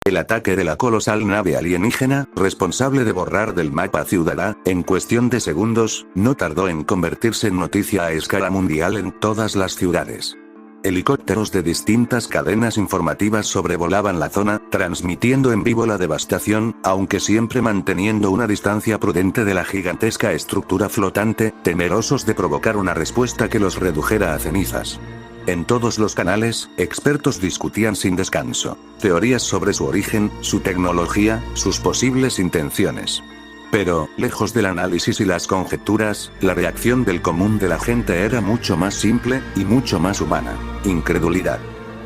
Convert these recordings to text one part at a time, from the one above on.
El ataque de la colosal nave alienígena, responsable de borrar del mapa Ciudadá, en cuestión de segundos, no tardó en convertirse en noticia a escala mundial en todas las ciudades. Helicópteros de distintas cadenas informativas sobrevolaban la zona, transmitiendo en vivo la devastación, aunque siempre manteniendo una distancia prudente de la gigantesca estructura flotante, temerosos de provocar una respuesta que los redujera a cenizas. En todos los canales, expertos discutían sin descanso teorías sobre su origen, su tecnología, sus posibles intenciones. Pero, lejos del análisis y las conjeturas, la reacción del común de la gente era mucho más simple, y mucho más humana: incredulidad.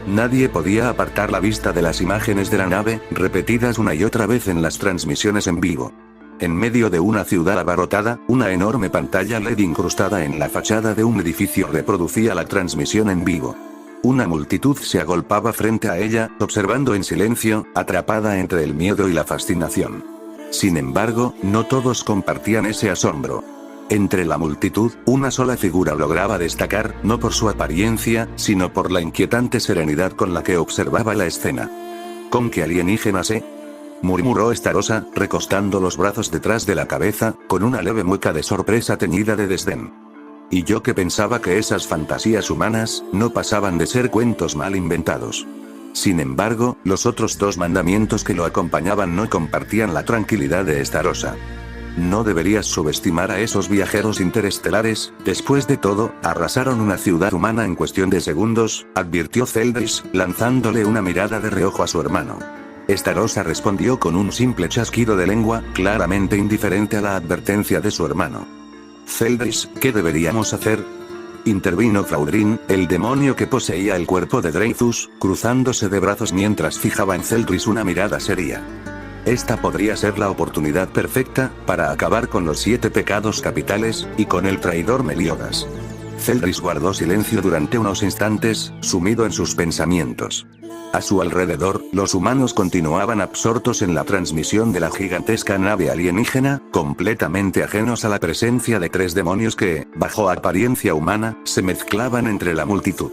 Nadie podía apartar la vista de las imágenes de la nave, repetidas una y otra vez en las transmisiones en vivo. En medio de una ciudad abarrotada, una enorme pantalla LED incrustada en la fachada de un edificio reproducía la transmisión en vivo. Una multitud se agolpaba frente a ella, observando en silencio, atrapada entre el miedo y la fascinación. Sin embargo, no todos compartían ese asombro. Entre la multitud, una sola figura lograba destacar, no por su apariencia, sino por la inquietante serenidad con la que observaba la escena. ¿Con qué alienígena sé?, murmuró Starosa, recostando los brazos detrás de la cabeza, con una leve mueca de sorpresa teñida de desdén. Y yo que pensaba que esas fantasías humanas, no pasaban de ser cuentos mal inventados. Sin embargo, los otros dos mandamientos que lo acompañaban no compartían la tranquilidad de Starosa. No deberías subestimar a esos viajeros interestelares, después de todo, arrasaron una ciudad humana en cuestión de segundos, advirtió Zeldris, lanzándole una mirada de reojo a su hermano. Starosa respondió con un simple chasquido de lengua, claramente indiferente a la advertencia de su hermano. Zeldris, ¿qué deberíamos hacer?, intervino Fraudrin, el demonio que poseía el cuerpo de Dreyfus, cruzándose de brazos mientras fijaba en Zeldris una mirada seria. Esta podría ser la oportunidad perfecta, para acabar con los 7 pecados capitales, y con el traidor Meliodas. Zeldris guardó silencio durante unos instantes, sumido en sus pensamientos. A su alrededor, los humanos continuaban absortos en la transmisión de la gigantesca nave alienígena, completamente ajenos a la presencia de 3 demonios que, bajo apariencia humana, se mezclaban entre la multitud.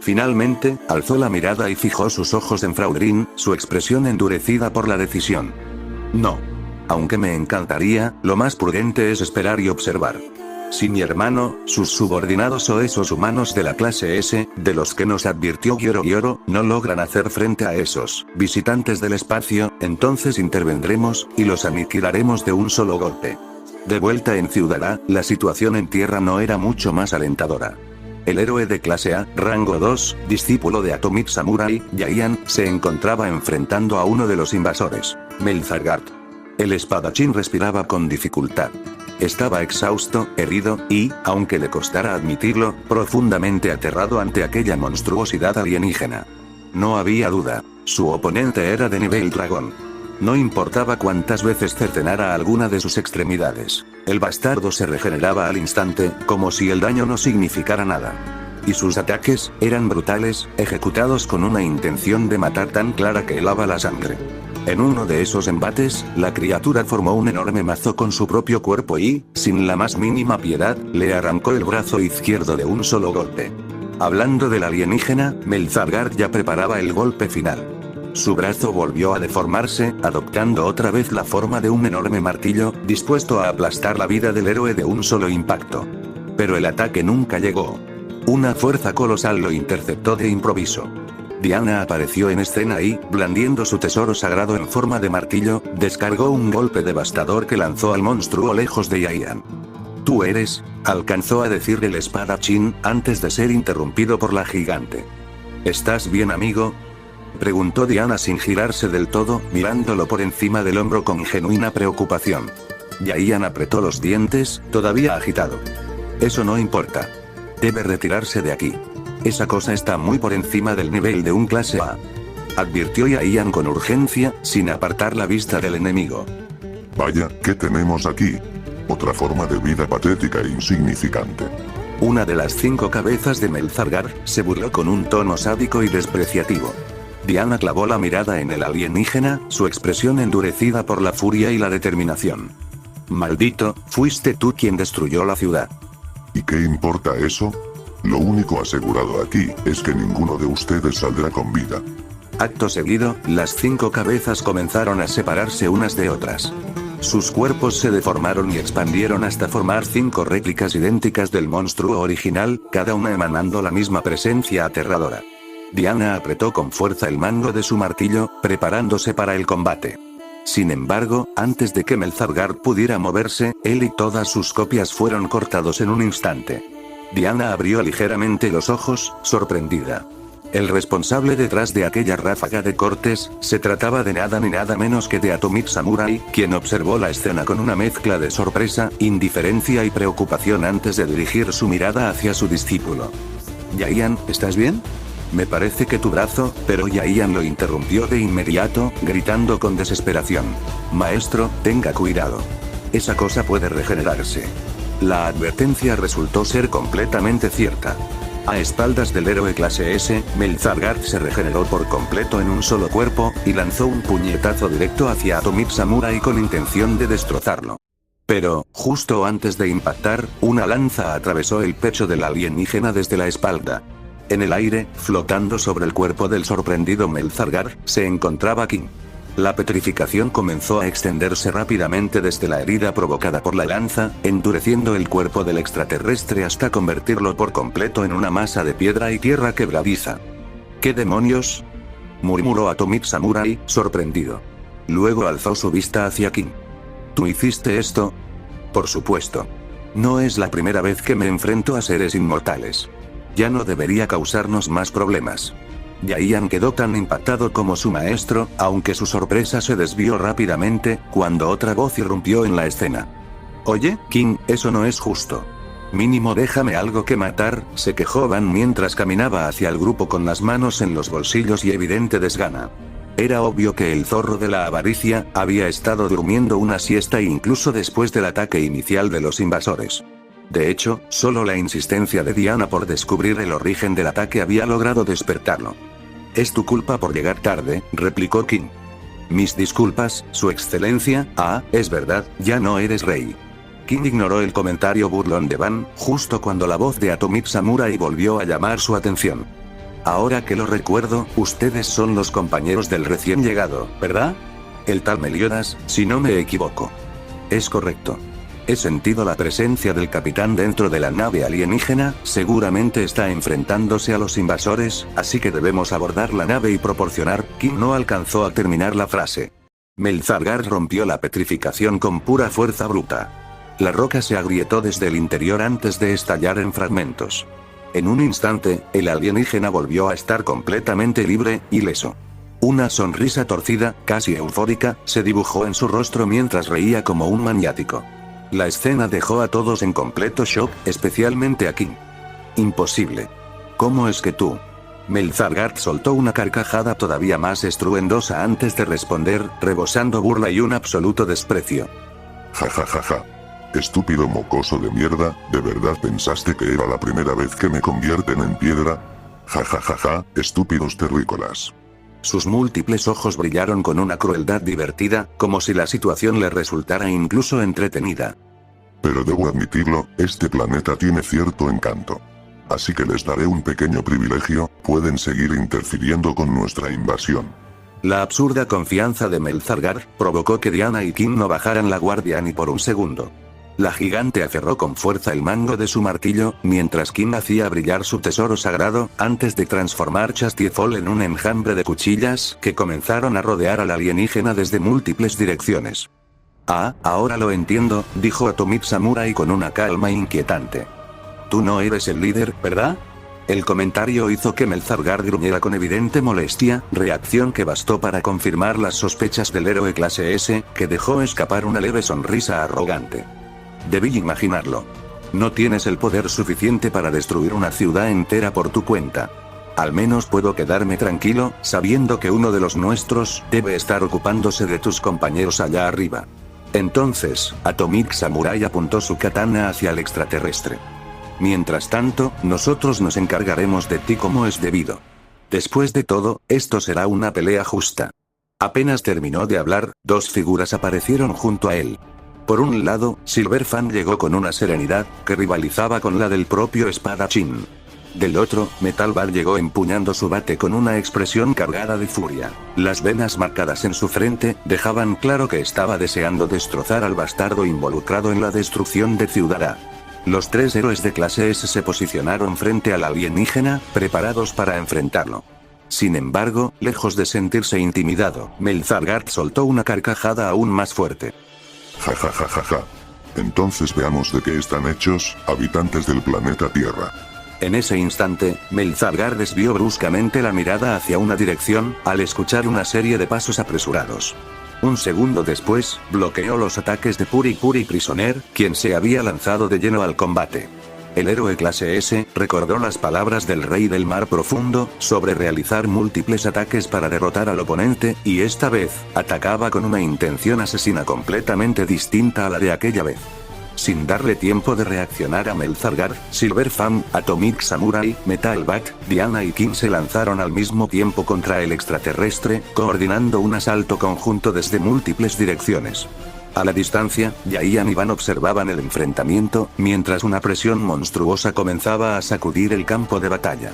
Finalmente, alzó la mirada y fijó sus ojos en Fraudrin, su expresión endurecida por la decisión. No. Aunque me encantaría, lo más prudente es esperar y observar. Si mi hermano, sus subordinados o esos humanos de la clase S, de los que nos advirtió Gyoro, no logran hacer frente a esos visitantes del espacio, entonces intervendremos, y los aniquilaremos de un solo golpe. De vuelta en Ciudadá, la situación en tierra no era mucho más alentadora. El héroe de clase A, rango 2, discípulo de Atomic Samurai, Jaian, se encontraba enfrentando a uno de los invasores, Melzargard. El espadachín respiraba con dificultad. Estaba exhausto, herido, y, aunque le costara admitirlo, profundamente aterrado ante aquella monstruosidad alienígena. No había duda. Su oponente era de nivel dragón. No importaba cuántas veces cercenara alguna de sus extremidades. El bastardo se regeneraba al instante, como si el daño no significara nada. Y sus ataques, eran brutales, ejecutados con una intención de matar tan clara que helaba la sangre. En uno de esos embates, la criatura formó un enorme mazo con su propio cuerpo y, sin la más mínima piedad, le arrancó el brazo izquierdo de un solo golpe. Hablando del alienígena, Melzargard ya preparaba el golpe final. Su brazo volvió a deformarse, adoptando otra vez la forma de un enorme martillo, dispuesto a aplastar la vida del héroe de un solo impacto. Pero el ataque nunca llegó. Una fuerza colosal lo interceptó de improviso. Diana apareció en escena y, blandiendo su tesoro sagrado en forma de martillo, descargó un golpe devastador que lanzó al monstruo lejos de Jaian. «Tú eres», alcanzó a decir el espadachín, antes de ser interrumpido por la gigante. «¿Estás bien, amigo?», preguntó Diana sin girarse del todo, mirándolo por encima del hombro con genuina preocupación. Jaian apretó los dientes, todavía agitado. «Eso no importa. Debe retirarse de aquí. Esa cosa está muy por encima del nivel de un clase A», advirtió Jaian con urgencia, sin apartar la vista del enemigo. Vaya, ¿qué tenemos aquí? Otra forma de vida patética e insignificante. Una de las 5 cabezas de Melzargard se burló con un tono sádico y despreciativo. Diana clavó la mirada en el alienígena, su expresión endurecida por la furia y la determinación. «Maldito, fuiste tú quien destruyó la ciudad». ¿Y qué importa eso? Lo único asegurado aquí es que ninguno de ustedes saldrá con vida. Acto seguido, las 5 cabezas comenzaron a separarse unas de otras. Sus cuerpos se deformaron y expandieron hasta formar 5 réplicas idénticas del monstruo original, cada una emanando la misma presencia aterradora. Diana apretó con fuerza el mango de su martillo, preparándose para el combate. Sin embargo, antes de que Melzargard pudiera moverse, él y todas sus copias fueron cortados en un instante. Diana abrió ligeramente los ojos, sorprendida. El responsable detrás de aquella ráfaga de cortes, se trataba de nada ni nada menos que de Atomic Samurai, quien observó la escena con una mezcla de sorpresa, indiferencia y preocupación antes de dirigir su mirada hacia su discípulo. Yaian, ¿estás bien? Me parece que tu brazo, pero Yaian lo interrumpió de inmediato, gritando con desesperación. Maestro, tenga cuidado. Esa cosa puede regenerarse. La advertencia resultó ser completamente cierta. A espaldas del héroe clase S, Melzargard se regeneró por completo en un solo cuerpo, y lanzó un puñetazo directo hacia Atomic Samurai con intención de destrozarlo. Pero, justo antes de impactar, una lanza atravesó el pecho del alienígena desde la espalda. En el aire, flotando sobre el cuerpo del sorprendido Melzargard, se encontraba King. La petrificación comenzó a extenderse rápidamente desde la herida provocada por la lanza, endureciendo el cuerpo del extraterrestre hasta convertirlo por completo en una masa de piedra y tierra quebradiza. ¿Qué demonios?, murmuró Atomic Samurai, sorprendido. Luego alzó su vista hacia King. ¿Tú hiciste esto? Por supuesto. No es la primera vez que me enfrento a seres inmortales. Ya no debería causarnos más problemas. Yaian quedó tan impactado como su maestro, aunque su sorpresa se desvió rápidamente, cuando otra voz irrumpió en la escena. Oye, King, eso no es justo. Mínimo déjame algo que matar, se quejó Van mientras caminaba hacia el grupo con las manos en los bolsillos y evidente desgana. Era obvio que el zorro de la avaricia había estado durmiendo una siesta incluso después del ataque inicial de los invasores. De hecho, solo la insistencia de Diana por descubrir el origen del ataque había logrado despertarlo. Es tu culpa por llegar tarde, replicó King. Mis disculpas, su excelencia. Ah, es verdad, ya no eres rey. King ignoró el comentario burlón de Van, justo cuando la voz de Atomic Samurai volvió a llamar su atención. Ahora que lo recuerdo, ustedes son los compañeros del recién llegado, ¿verdad? El tal Meliodas, si no me equivoco. Es correcto. He sentido la presencia del capitán dentro de la nave alienígena, seguramente está enfrentándose a los invasores, así que debemos abordar la nave y proporcionar. King no alcanzó a terminar la frase. Melzargard rompió la petrificación con pura fuerza bruta. La roca se agrietó desde el interior antes de estallar en fragmentos. En un instante, el alienígena volvió a estar completamente libre, ileso. Una sonrisa torcida, casi eufórica, se dibujó en su rostro mientras reía como un maniático. La escena dejó a todos en completo shock, especialmente a King. Imposible. ¿Cómo es que tú? Melzargard soltó una carcajada todavía más estruendosa antes de responder, rebosando burla y un absoluto desprecio. Ja ja ja ja. Estúpido mocoso de mierda, ¿de verdad pensaste que era la primera vez que me convierten en piedra? Ja ja ja ja, estúpidos terrícolas. Sus múltiples ojos brillaron con una crueldad divertida, como si la situación le resultara incluso entretenida. Pero debo admitirlo, este planeta tiene cierto encanto. Así que les daré un pequeño privilegio, pueden seguir interfiriendo con nuestra invasión. La absurda confianza de Melzargard provocó que Diana y King no bajaran la guardia ni por un segundo. La gigante aferró con fuerza el mango de su martillo, mientras King hacía brillar su tesoro sagrado, antes de transformar Chastiefol en un enjambre de cuchillas que comenzaron a rodear al alienígena desde múltiples direcciones. Ah, ahora lo entiendo, dijo Atomic Samurai con una calma inquietante. Tú no eres el líder, ¿verdad? El comentario hizo que Melzargard gruñera con evidente molestia, reacción que bastó para confirmar las sospechas del héroe clase S, que dejó escapar una leve sonrisa arrogante. Debí imaginarlo. No tienes el poder suficiente para destruir una ciudad entera por tu cuenta. Al menos puedo quedarme tranquilo, sabiendo que uno de los nuestros debe estar ocupándose de tus compañeros allá arriba. Entonces, Atomic Samurai apuntó su katana hacia el extraterrestre. Mientras tanto, nosotros nos encargaremos de ti como es debido. Después de todo, esto será una pelea justa. Apenas terminó de hablar, dos figuras aparecieron junto a él. Por un lado, Silverfang llegó con una serenidad que rivalizaba con la del propio espadachín. Del otro, Metalbad llegó empuñando su bate con una expresión cargada de furia. Las venas marcadas en su frente dejaban claro que estaba deseando destrozar al bastardo involucrado en la destrucción de Ciudad A. Los 3 héroes de clase S se posicionaron frente al alienígena, preparados para enfrentarlo. Sin embargo, lejos de sentirse intimidado, Melzargard soltó una carcajada aún más fuerte. Ja ja ja ja ja. Entonces veamos de qué están hechos, habitantes del planeta Tierra. En ese instante, Melzargard desvió bruscamente la mirada hacia una dirección, al escuchar una serie de pasos apresurados. Un segundo después, bloqueó los ataques de Puri Puri Prisoner, quien se había lanzado de lleno al combate. El héroe clase S recordó las palabras del Rey del Mar Profundo sobre realizar múltiples ataques para derrotar al oponente, y esta vez, atacaba con una intención asesina completamente distinta a la de aquella vez. Sin darle tiempo de reaccionar a Melzargard, Silverfang, Atomic Samurai, Metalbat, Diana y Kim se lanzaron al mismo tiempo contra el extraterrestre, coordinando un asalto conjunto desde múltiples direcciones. A la distancia, Yaian y Van observaban el enfrentamiento, mientras una presión monstruosa comenzaba a sacudir el campo de batalla.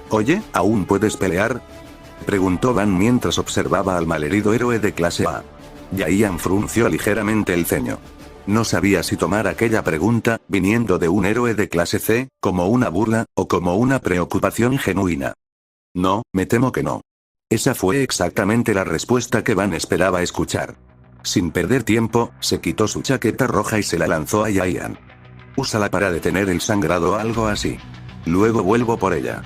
«Oye, ¿aún puedes pelear?», preguntó Van mientras observaba al malherido héroe de clase A. Yaian frunció ligeramente el ceño. No sabía si tomar aquella pregunta, viniendo de un héroe de clase C, como una burla, o como una preocupación genuina. No, me temo que no. Esa fue exactamente la respuesta que Van esperaba escuchar. Sin perder tiempo, se quitó su chaqueta roja y se la lanzó a Yaian. «Úsala para detener el sangrado o algo así. Luego vuelvo por ella».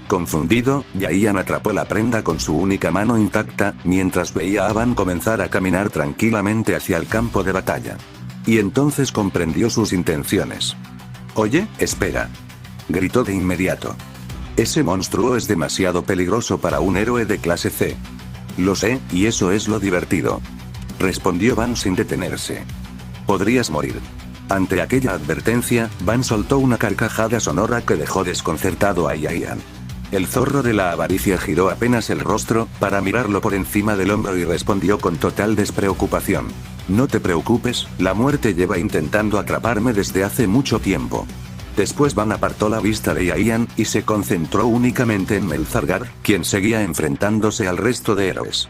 Confundido, Yaian atrapó la prenda con su única mano intacta, mientras veía a Van comenzar a caminar tranquilamente hacia el campo de batalla. Y entonces comprendió sus intenciones. «Oye, espera», gritó de inmediato. «Ese monstruo es demasiado peligroso para un héroe de clase C». «Lo sé, y eso es lo divertido», respondió Van sin detenerse. «Podrías morir». Ante aquella advertencia, Van soltó una carcajada sonora que dejó desconcertado a Yaian. El zorro de la avaricia giró apenas el rostro, para mirarlo por encima del hombro y respondió con total despreocupación. «No te preocupes, la muerte lleva intentando atraparme desde hace mucho tiempo». Después Van apartó la vista de Yaian, y se concentró únicamente en Melzargard, quien seguía enfrentándose al resto de héroes.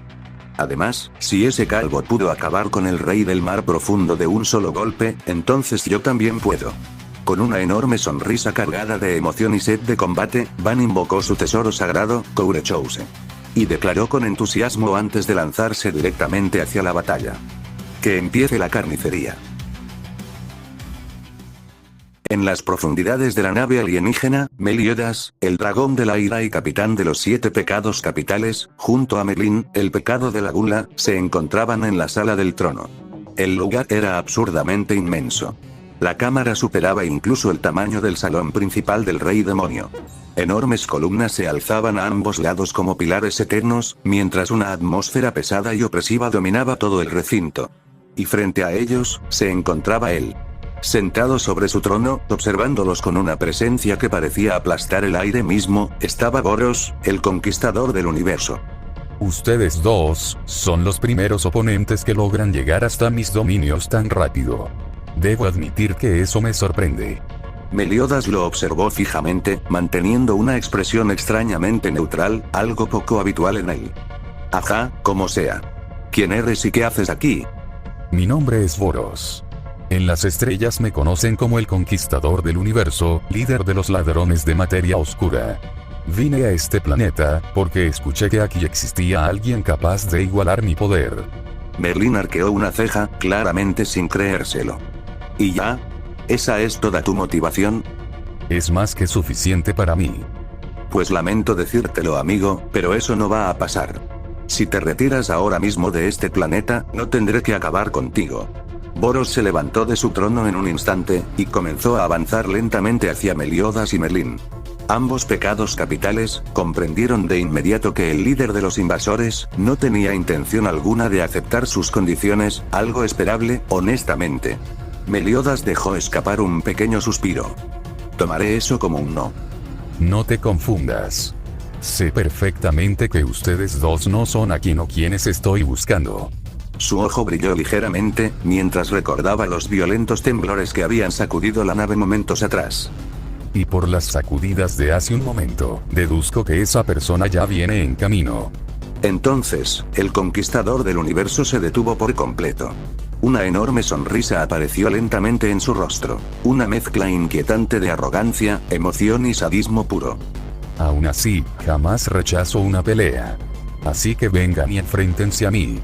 Además, si ese calvo pudo acabar con el Rey del Mar Profundo de un solo golpe, entonces yo también puedo. Con una enorme sonrisa cargada de emoción y sed de combate, Van invocó su tesoro sagrado, Kourechouse. Y declaró con entusiasmo antes de lanzarse directamente hacia la batalla. «Que empiece la carnicería». En las profundidades de la nave alienígena, Meliodas, el dragón de la ira y capitán de los 7 pecados capitales, junto a Merlín, el pecado de la gula, se encontraban en la sala del trono. El lugar era absurdamente inmenso. La cámara superaba incluso el tamaño del salón principal del Rey Demonio. Enormes columnas se alzaban a ambos lados como pilares eternos, mientras una atmósfera pesada y opresiva dominaba todo el recinto. Y frente a ellos, se encontraba él. Sentado sobre su trono, observándolos con una presencia que parecía aplastar el aire mismo, estaba Boros, el conquistador del universo. Ustedes dos, son los primeros oponentes que logran llegar hasta mis dominios tan rápido. Debo admitir que eso me sorprende. Meliodas lo observó fijamente, manteniendo una expresión extrañamente neutral, algo poco habitual en él. Ajá, como sea. ¿Quién eres y qué haces aquí? Mi nombre es Boros. En las estrellas me conocen como el conquistador del universo, líder de los ladrones de materia oscura. Vine a este planeta, porque escuché que aquí existía alguien capaz de igualar mi poder. Merlín arqueó una ceja, claramente sin creérselo. ¿Y ya? ¿Esa es toda tu motivación? Es más que suficiente para mí. Pues lamento decírtelo, amigo, pero eso no va a pasar. Si te retiras ahora mismo de este planeta, no tendré que acabar contigo. Boros se levantó de su trono en un instante, y comenzó a avanzar lentamente hacia Meliodas y Merlín. Ambos pecados capitales comprendieron de inmediato que el líder de los invasores no tenía intención alguna de aceptar sus condiciones, algo esperable, honestamente. Meliodas dejó escapar un pequeño suspiro. Tomaré eso como un no. No te confundas. Sé perfectamente que ustedes dos no son a quienes estoy buscando. Su ojo brilló ligeramente, mientras recordaba los violentos temblores que habían sacudido la nave momentos atrás. Y por las sacudidas de hace un momento, deduzco que esa persona ya viene en camino. Entonces, el conquistador del universo se detuvo por completo. Una enorme sonrisa apareció lentamente en su rostro. Una mezcla inquietante de arrogancia, emoción y sadismo puro. Aún así, jamás rechazo una pelea. Así que vengan y enfréntense a mí.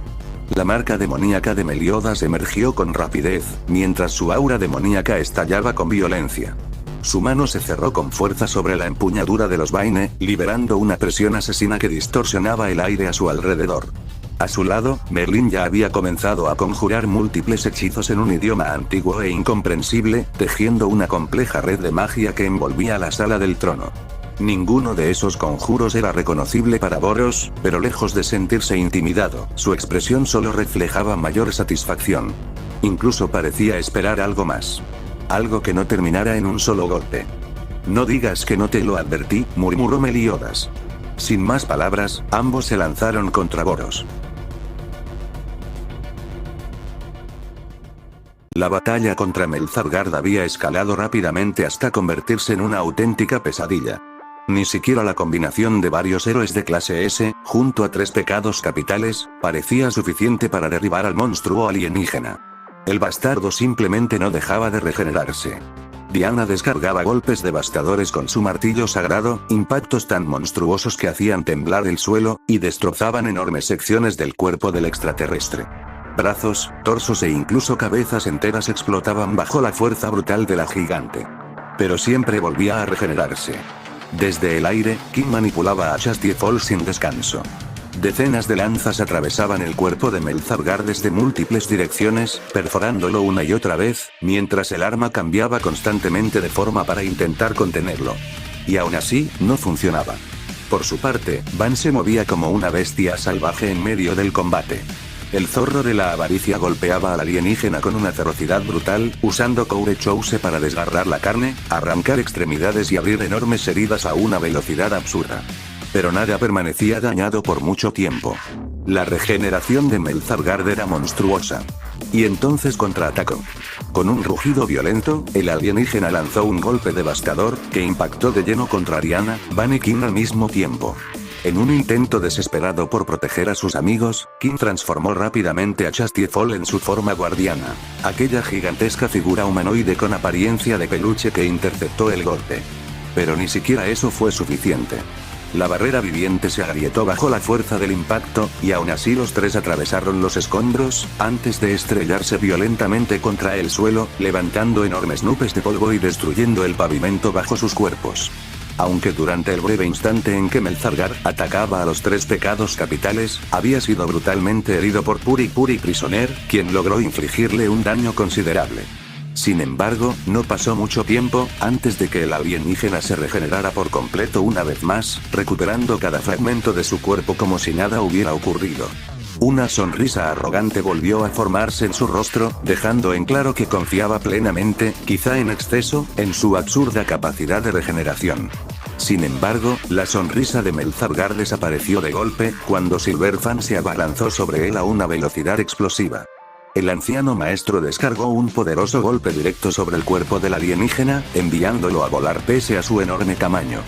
La marca demoníaca de Meliodas emergió con rapidez, mientras su aura demoníaca estallaba con violencia. Su mano se cerró con fuerza sobre la empuñadura de los Vayne, liberando una presión asesina que distorsionaba el aire a su alrededor. A su lado, Merlín ya había comenzado a conjurar múltiples hechizos en un idioma antiguo e incomprensible, tejiendo una compleja red de magia que envolvía la sala del trono. Ninguno de esos conjuros era reconocible para Boros, pero lejos de sentirse intimidado, su expresión solo reflejaba mayor satisfacción. Incluso parecía esperar algo más. Algo que no terminara en un solo golpe. No digas que no te lo advertí, murmuró Meliodas. Sin más palabras, ambos se lanzaron contra Boros. La batalla contra Melzargard había escalado rápidamente hasta convertirse en una auténtica pesadilla. Ni siquiera la combinación de varios héroes de clase S, junto a 3 pecados capitales, parecía suficiente para derribar al monstruo alienígena. El bastardo simplemente no dejaba de regenerarse. Diana descargaba golpes devastadores con su martillo sagrado, impactos tan monstruosos que hacían temblar el suelo, y destrozaban enormes secciones del cuerpo del extraterrestre. Brazos, torsos e incluso cabezas enteras explotaban bajo la fuerza brutal de la gigante. Pero siempre volvía a regenerarse. Desde el aire, Kim manipulaba a Chastiefol sin descanso. Decenas de lanzas atravesaban el cuerpo de Melzargard desde múltiples direcciones, perforándolo una y otra vez, mientras el arma cambiaba constantemente de forma para intentar contenerlo. Y aún así, no funcionaba. Por su parte, Van se movía como una bestia salvaje en medio del combate. El zorro de la avaricia golpeaba al alienígena con una ferocidad brutal, usando Coure Chose para desgarrar la carne, arrancar extremidades y abrir enormes heridas a una velocidad absurda. Pero nada permanecía dañado por mucho tiempo. La regeneración de Melzargard era monstruosa. Y entonces contraatacó. Con un rugido violento, el alienígena lanzó un golpe devastador, que impactó de lleno contra Diana, Van y Kim al mismo tiempo. En un intento desesperado por proteger a sus amigos, Kim transformó rápidamente a Chastiefol en su forma guardiana. Aquella gigantesca figura humanoide con apariencia de peluche que interceptó el golpe. Pero ni siquiera eso fue suficiente. La barrera viviente se agrietó bajo la fuerza del impacto, y aún así los 3 atravesaron los escombros, antes de estrellarse violentamente contra el suelo, levantando enormes nubes de polvo y destruyendo el pavimento bajo sus cuerpos. Aunque durante el breve instante en que Melzargard atacaba a los 3 pecados capitales, había sido brutalmente herido por Puri Prisoner, quien logró infligirle un daño considerable. Sin embargo, no pasó mucho tiempo, antes de que el alienígena se regenerara por completo una vez más, recuperando cada fragmento de su cuerpo como si nada hubiera ocurrido. Una sonrisa arrogante volvió a formarse en su rostro, dejando en claro que confiaba plenamente, quizá en exceso, en su absurda capacidad de regeneración. Sin embargo, la sonrisa de Melzargard desapareció de golpe, cuando Silverfang se abalanzó sobre él a una velocidad explosiva. El anciano maestro descargó un poderoso golpe directo sobre el cuerpo del alienígena, enviándolo a volar pese a su enorme tamaño.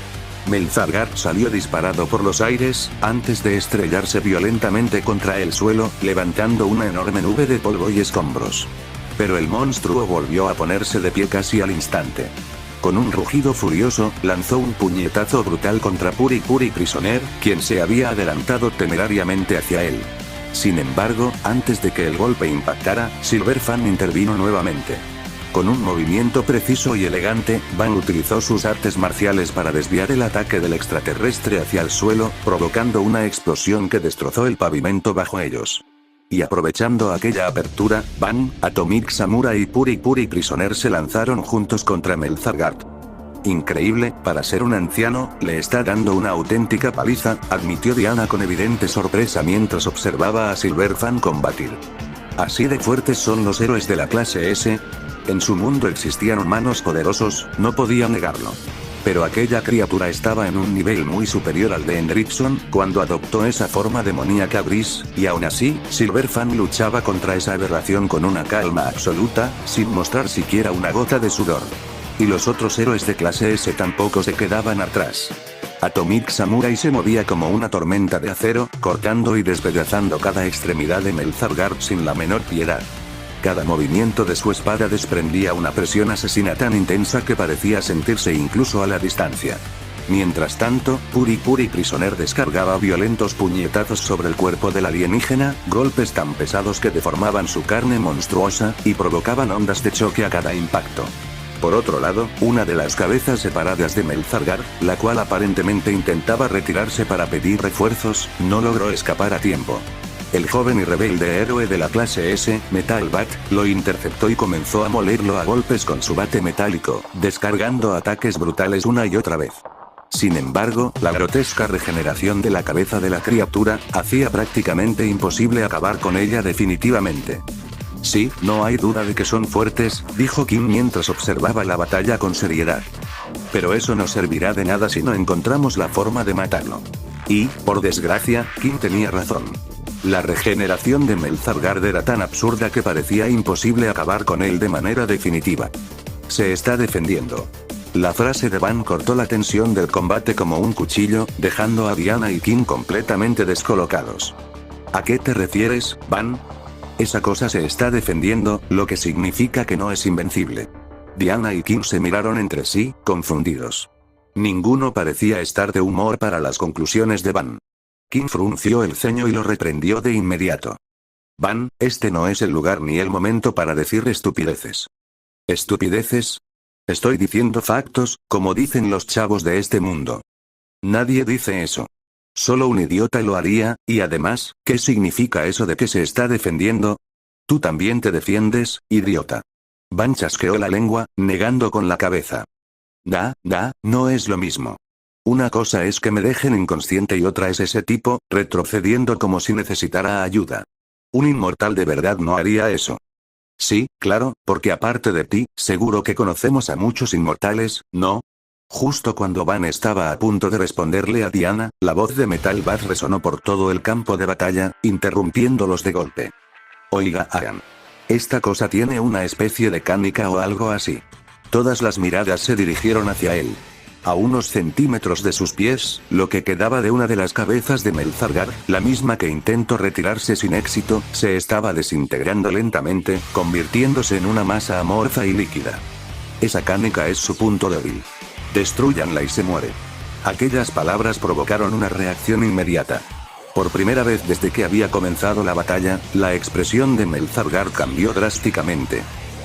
Melzargard salió disparado por los aires, antes de estrellarse violentamente contra el suelo, levantando una enorme nube de polvo y escombros. Pero el monstruo volvió a ponerse de pie casi al instante. Con un rugido furioso, lanzó un puñetazo brutal contra Puri Prisoner, quien se había adelantado temerariamente hacia él. Sin embargo, antes de que el golpe impactara, Silverfang intervino nuevamente. Con un movimiento preciso y elegante, Van utilizó sus artes marciales para desviar el ataque del extraterrestre hacia el suelo, provocando una explosión que destrozó el pavimento bajo ellos. Y aprovechando aquella apertura, Van, Atomic Samurai y Puri Prisoner se lanzaron juntos contra Melzargard. Increíble, para ser un anciano, le está dando una auténtica paliza, admitió Diana con evidente sorpresa mientras observaba a Silverfang combatir. ¿Así de fuertes son los héroes de la clase S? En su mundo existían humanos poderosos, no podía negarlo. Pero aquella criatura estaba en un nivel muy superior al de Hendrickson, cuando adoptó esa forma demoníaca gris, y aún así, Silverfang luchaba contra esa aberración con una calma absoluta, sin mostrar siquiera una gota de sudor. Y los otros héroes de clase S tampoco se quedaban atrás. Atomic Samurai se movía como una tormenta de acero, cortando y despedazando cada extremidad de Melzargard sin la menor piedad. Cada movimiento de su espada desprendía una presión asesina tan intensa que parecía sentirse incluso a la distancia. Mientras tanto, Puri Prisoner descargaba violentos puñetazos sobre el cuerpo del alienígena, golpes tan pesados que deformaban su carne monstruosa, y provocaban ondas de choque a cada impacto. Por otro lado, una de las cabezas separadas de Melzargard, la cual aparentemente intentaba retirarse para pedir refuerzos, no logró escapar a tiempo. El joven y rebelde héroe de la clase S, Metal Bat, lo interceptó y comenzó a molerlo a golpes con su bate metálico, descargando ataques brutales una y otra vez. Sin embargo, la grotesca regeneración de la cabeza de la criatura, hacía prácticamente imposible acabar con ella definitivamente. Sí, no hay duda de que son fuertes, dijo Kim mientras observaba la batalla con seriedad. Pero eso no servirá de nada si no encontramos la forma de matarlo. Y, por desgracia, Kim tenía razón. La regeneración de Melzargard era tan absurda que parecía imposible acabar con él de manera definitiva. Se está defendiendo. La frase de Van cortó la tensión del combate como un cuchillo, dejando a Diana y Kim completamente descolocados. ¿A qué te refieres, Van? Esa cosa se está defendiendo, lo que significa que no es invencible. Diana y Kim se miraron entre sí, confundidos. Ninguno parecía estar de humor para las conclusiones de Van. Kim frunció el ceño y lo reprendió de inmediato. Van, este no es el lugar ni el momento para decir estupideces. ¿Estupideces? Estoy diciendo factos, como dicen los chavos de este mundo. Nadie dice eso. Solo un idiota lo haría, y además, ¿qué significa eso de que se está defendiendo? Tú también te defiendes, idiota. Van chasqueó la lengua, negando con la cabeza. No es lo mismo. Una cosa es que me dejen inconsciente y otra es ese tipo, retrocediendo como si necesitara ayuda. Un inmortal de verdad no haría eso. Sí, claro, porque aparte de ti, seguro que conocemos a muchos inmortales, ¿no? Justo cuando Van estaba a punto de responderle a Diana, la voz de Metal Bat resonó por todo el campo de batalla, interrumpiéndolos de golpe. Oiga, Aaron. Esta cosa tiene una especie de cánica o algo así. Todas las miradas se dirigieron hacia él. A unos centímetros de sus pies, lo que quedaba de una de las cabezas de Melzargard, la misma que intentó retirarse sin éxito, se estaba desintegrando lentamente, convirtiéndose en una masa amorfa y líquida. Esa cánica es su punto débil. Destrúyanla y se muere. Aquellas palabras provocaron una reacción inmediata. Por primera vez desde que había comenzado la batalla, la expresión de Melzargard cambió drásticamente.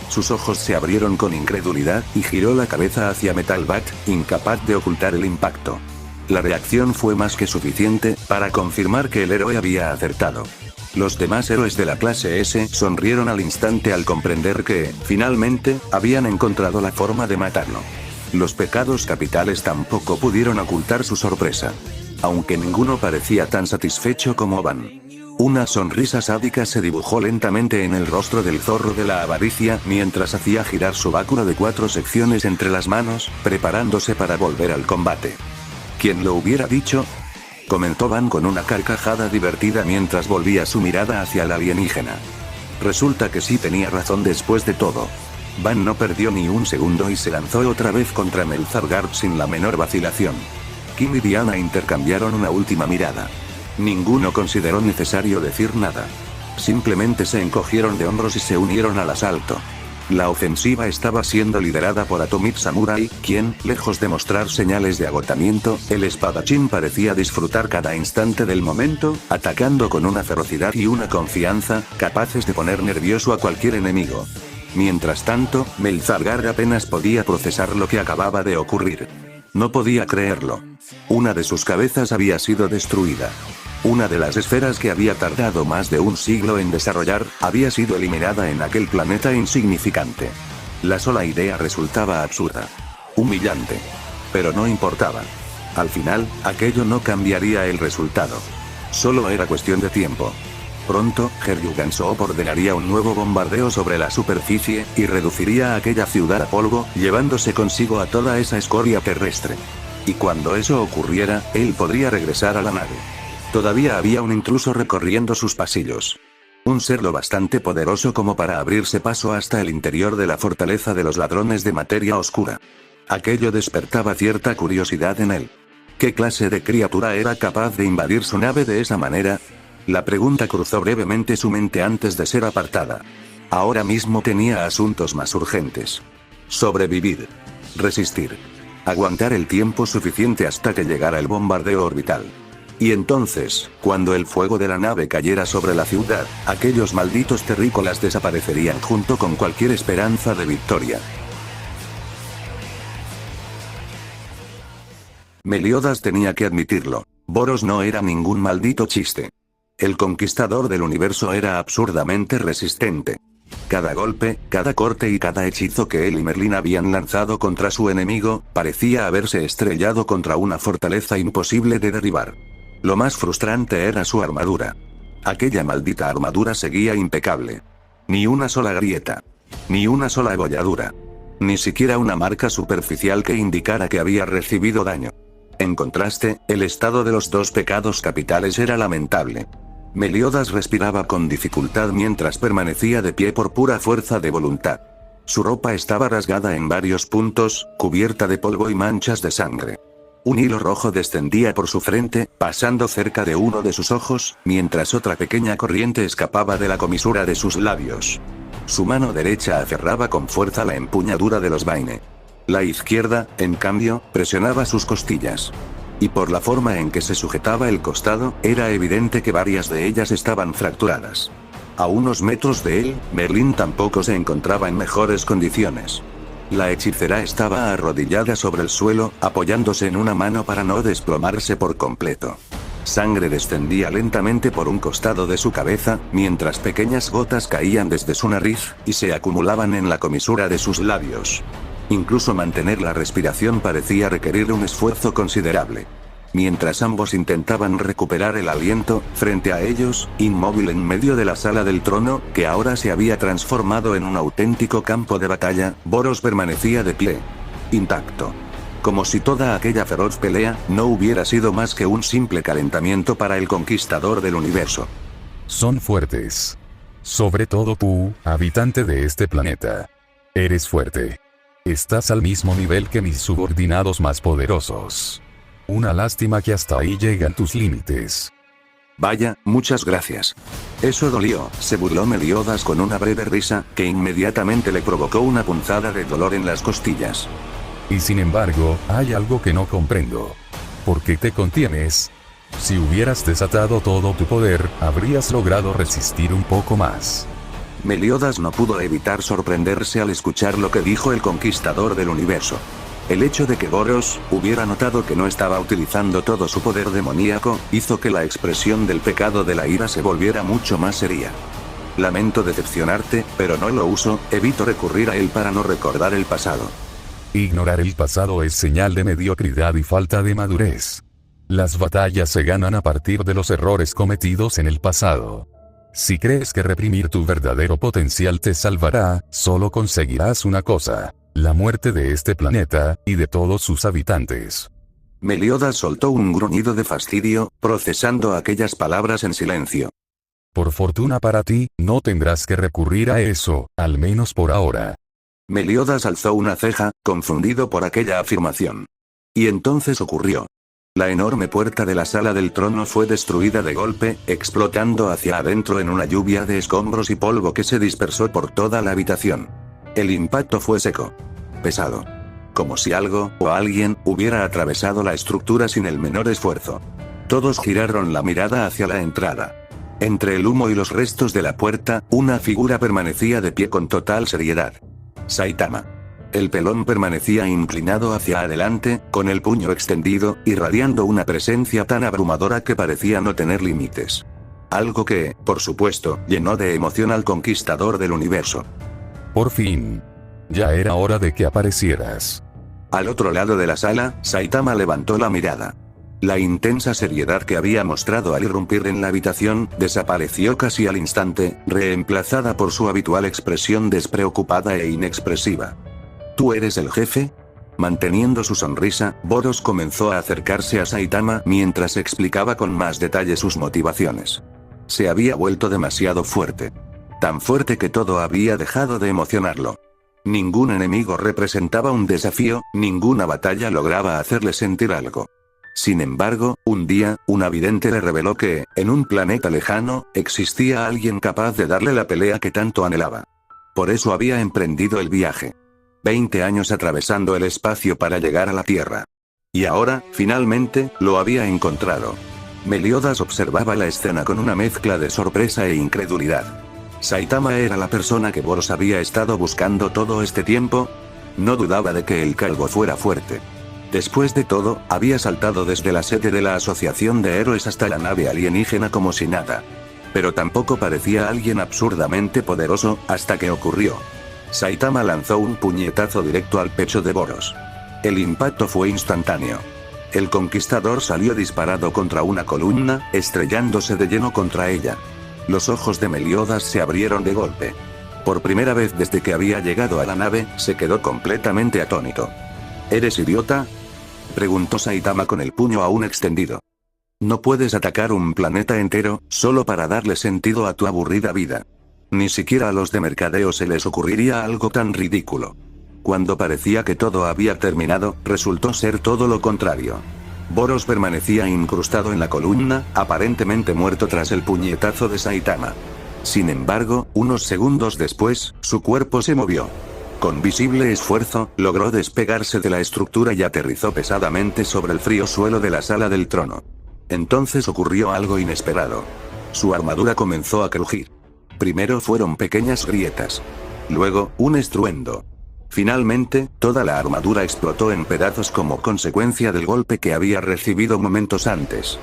Sus ojos se abrieron con incredulidad, y giró la cabeza hacia Metal Bat, incapaz de ocultar el impacto. La reacción fue más que suficiente, para confirmar que el héroe había acertado. Los demás héroes de la clase S sonrieron al instante al comprender que, finalmente, habían encontrado la forma de matarlo. Los pecados capitales tampoco pudieron ocultar su sorpresa. Aunque ninguno parecía tan satisfecho como Van. Una sonrisa sádica se dibujó lentamente en el rostro del zorro de la avaricia mientras hacía girar su báculo de 4 secciones entre las manos, preparándose para volver al combate. ¿Quién lo hubiera dicho? Comentó Van con una carcajada divertida mientras volvía su mirada hacia el alienígena. Resulta que sí tenía razón después de todo. Van no perdió ni un segundo y se lanzó otra vez contra Melzargard sin la menor vacilación. Kim y Diana intercambiaron una última mirada. Ninguno consideró necesario decir nada. Simplemente se encogieron de hombros y se unieron al asalto. La ofensiva estaba siendo liderada por Atomic Samurai, quien, lejos de mostrar señales de agotamiento, el espadachín parecía disfrutar cada instante del momento, atacando con una ferocidad y una confianza, capaces de poner nervioso a cualquier enemigo. Mientras tanto, Melzargard apenas podía procesar lo que acababa de ocurrir. No podía creerlo. Una de sus cabezas había sido destruida. Una de las esferas que había tardado más de un siglo en desarrollar, había sido eliminada en aquel planeta insignificante. La sola idea resultaba absurda. Humillante. Pero no importaba. Al final, aquello no cambiaría el resultado. Solo era cuestión de tiempo. Pronto, Heryugan Soop ordenaría un nuevo bombardeo sobre la superficie, y reduciría a aquella ciudad a polvo, llevándose consigo a toda esa escoria terrestre. Y cuando eso ocurriera, él podría regresar a la nave. Todavía había un intruso recorriendo sus pasillos. Un ser lo bastante poderoso como para abrirse paso hasta el interior de la fortaleza de los ladrones de materia oscura. Aquello despertaba cierta curiosidad en él. ¿Qué clase de criatura era capaz de invadir su nave de esa manera? La pregunta cruzó brevemente su mente antes de ser apartada. Ahora mismo tenía asuntos más urgentes. Sobrevivir. Resistir. Aguantar el tiempo suficiente hasta que llegara el bombardeo orbital. Y entonces, cuando el fuego de la nave cayera sobre la ciudad, aquellos malditos terrícolas desaparecerían junto con cualquier esperanza de victoria. Meliodas tenía que admitirlo. Boros no era ningún maldito chiste. El conquistador del universo era absurdamente resistente. Cada golpe, cada corte y cada hechizo que él y Merlín habían lanzado contra su enemigo, parecía haberse estrellado contra una fortaleza imposible de derribar. Lo más frustrante era su armadura. Aquella maldita armadura seguía impecable. Ni una sola grieta. Ni una sola abolladura. Ni siquiera una marca superficial que indicara que había recibido daño. En contraste, el estado de los dos pecados capitales era lamentable. Meliodas respiraba con dificultad mientras permanecía de pie por pura fuerza de voluntad. Su ropa estaba rasgada en varios puntos, cubierta de polvo y manchas de sangre. Un hilo rojo descendía por su frente, pasando cerca de uno de sus ojos, mientras otra pequeña corriente escapaba de la comisura de sus labios. Su mano derecha aferraba con fuerza la empuñadura de los vaine. La izquierda, en cambio, presionaba sus costillas. Y por la forma en que se sujetaba el costado, era evidente que varias de ellas estaban fracturadas. A unos metros de él, Merlín tampoco se encontraba en mejores condiciones. La hechicera estaba arrodillada sobre el suelo, apoyándose en una mano para no desplomarse por completo. Sangre descendía lentamente por un costado de su cabeza, mientras pequeñas gotas caían desde su nariz, y se acumulaban en la comisura de sus labios. Incluso mantener la respiración parecía requerir un esfuerzo considerable. Mientras ambos intentaban recuperar el aliento, frente a ellos, inmóvil en medio de la sala del trono, que ahora se había transformado en un auténtico campo de batalla, Boros permanecía de pie. Intacto. Como si toda aquella feroz pelea no hubiera sido más que un simple calentamiento para el conquistador del universo. Son fuertes. Sobre todo tú, habitante de este planeta. Eres fuerte. Estás al mismo nivel que mis subordinados más poderosos. Una lástima que hasta ahí llegan tus límites. Vaya, muchas gracias. Eso dolió, se burló Meliodas con una breve risa, que inmediatamente le provocó una punzada de dolor en las costillas. Y sin embargo, hay algo que no comprendo. ¿Por qué te contienes? Si hubieras desatado todo tu poder, habrías logrado resistir un poco más. Meliodas no pudo evitar sorprenderse al escuchar lo que dijo el conquistador del universo. El hecho de que Boros hubiera notado que no estaba utilizando todo su poder demoníaco, hizo que la expresión del pecado de la ira se volviera mucho más seria. Lamento decepcionarte, pero no lo uso, evito recurrir a él para no recordar el pasado. Ignorar el pasado es señal de mediocridad y falta de madurez. Las batallas se ganan a partir de los errores cometidos en el pasado. Si crees que reprimir tu verdadero potencial te salvará, solo conseguirás una cosa: la muerte de este planeta, y de todos sus habitantes. Meliodas soltó un gruñido de fastidio, procesando aquellas palabras en silencio. Por fortuna para ti, no tendrás que recurrir a eso, al menos por ahora. Meliodas alzó una ceja, confundido por aquella afirmación. Y entonces ocurrió. La enorme puerta de la sala del trono fue destruida de golpe, explotando hacia adentro en una lluvia de escombros y polvo que se dispersó por toda la habitación. El impacto fue seco. Pesado. Como si algo, o alguien, hubiera atravesado la estructura sin el menor esfuerzo. Todos giraron la mirada hacia la entrada. Entre el humo y los restos de la puerta, una figura permanecía de pie con total seriedad. Saitama. El pelón permanecía inclinado hacia adelante, con el puño extendido, irradiando una presencia tan abrumadora que parecía no tener límites. Algo que, por supuesto, llenó de emoción al conquistador del universo. Por fin. Ya era hora de que aparecieras. Al otro lado de la sala, Saitama levantó la mirada. La intensa seriedad que había mostrado al irrumpir en la habitación, desapareció casi al instante, reemplazada por su habitual expresión despreocupada e inexpresiva. ¿Tú eres el jefe? Manteniendo su sonrisa, Boros comenzó a acercarse a Saitama mientras explicaba con más detalle sus motivaciones. Se había vuelto demasiado fuerte. Tan fuerte que todo había dejado de emocionarlo. Ningún enemigo representaba un desafío, ninguna batalla lograba hacerle sentir algo. Sin embargo, un día, una vidente le reveló que, en un planeta lejano, existía alguien capaz de darle la pelea que tanto anhelaba. Por eso había emprendido el viaje. 20 años atravesando el espacio para llegar a la Tierra. Y ahora, finalmente, lo había encontrado. Meliodas observaba la escena con una mezcla de sorpresa e incredulidad. ¿Saitama era la persona que Boros había estado buscando todo este tiempo? No dudaba de que el calvo fuera fuerte. Después de todo, había saltado desde la sede de la Asociación de Héroes hasta la nave alienígena como si nada. Pero tampoco parecía alguien absurdamente poderoso, hasta que ocurrió. Saitama lanzó un puñetazo directo al pecho de Boros. El impacto fue instantáneo. El conquistador salió disparado contra una columna, estrellándose de lleno contra ella. Los ojos de Meliodas se abrieron de golpe. Por primera vez desde que había llegado a la nave, se quedó completamente atónito. ¿Eres idiota?, preguntó Saitama con el puño aún extendido. No puedes atacar un planeta entero, solo para darle sentido a tu aburrida vida. Ni siquiera a los de mercadeo se les ocurriría algo tan ridículo. Cuando parecía que todo había terminado, resultó ser todo lo contrario. Boros permanecía incrustado en la columna, aparentemente muerto tras el puñetazo de Saitama. Sin embargo, unos segundos después, su cuerpo se movió. Con visible esfuerzo, logró despegarse de la estructura y aterrizó pesadamente sobre el frío suelo de la sala del trono. Entonces ocurrió algo inesperado. Su armadura comenzó a crujir. Primero fueron pequeñas grietas. Luego, un estruendo. Finalmente, toda la armadura explotó en pedazos como consecuencia del golpe que había recibido momentos antes.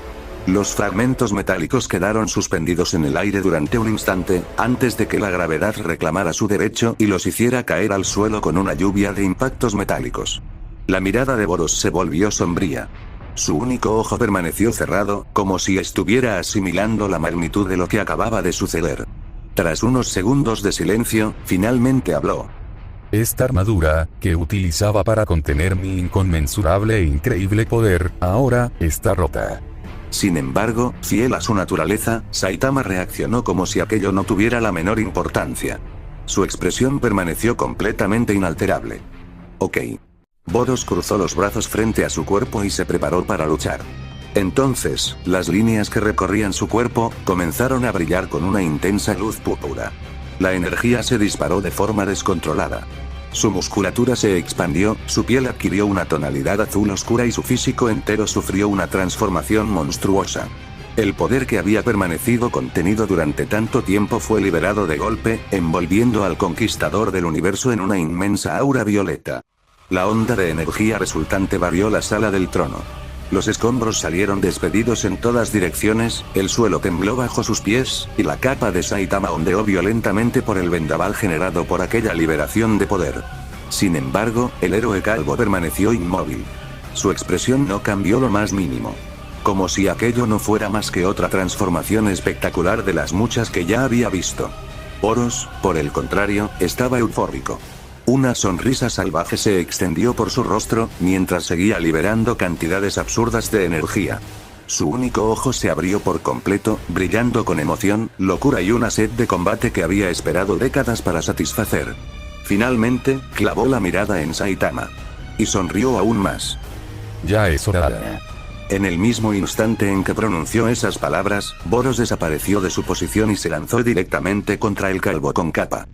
Los fragmentos metálicos quedaron suspendidos en el aire durante un instante, antes de que la gravedad reclamara su derecho y los hiciera caer al suelo con una lluvia de impactos metálicos. La mirada de Boros se volvió sombría. Su único ojo permaneció cerrado, como si estuviera asimilando la magnitud de lo que acababa de suceder. Tras unos segundos de silencio, finalmente habló. Esta armadura, que utilizaba para contener mi inconmensurable e increíble poder, ahora está rota. Sin embargo, fiel a su naturaleza, Saitama reaccionó como si aquello no tuviera la menor importancia. Su expresión permaneció completamente inalterable. Ok. Boros cruzó los brazos frente a su cuerpo y se preparó para luchar. Entonces, las líneas que recorrían su cuerpo, comenzaron a brillar con una intensa luz púrpura. La energía se disparó de forma descontrolada. Su musculatura se expandió, su piel adquirió una tonalidad azul oscura y su físico entero sufrió una transformación monstruosa. El poder que había permanecido contenido durante tanto tiempo fue liberado de golpe, envolviendo al conquistador del universo en una inmensa aura violeta. La onda de energía resultante barrió la sala del trono. Los escombros salieron despedidos en todas direcciones, el suelo tembló bajo sus pies, y la capa de Saitama ondeó violentamente por el vendaval generado por aquella liberación de poder. Sin embargo, el héroe calvo permaneció inmóvil. Su expresión no cambió lo más mínimo. Como si aquello no fuera más que otra transformación espectacular de las muchas que ya había visto. Boros, por el contrario, estaba eufórico. Una sonrisa salvaje se extendió por su rostro, mientras seguía liberando cantidades absurdas de energía. Su único ojo se abrió por completo, brillando con emoción, locura y una sed de combate que había esperado décadas para satisfacer. Finalmente, clavó la mirada en Saitama. Y sonrió aún más. Ya es hora. En el mismo instante en que pronunció esas palabras, Boros desapareció de su posición y se lanzó directamente contra el calvo con capa.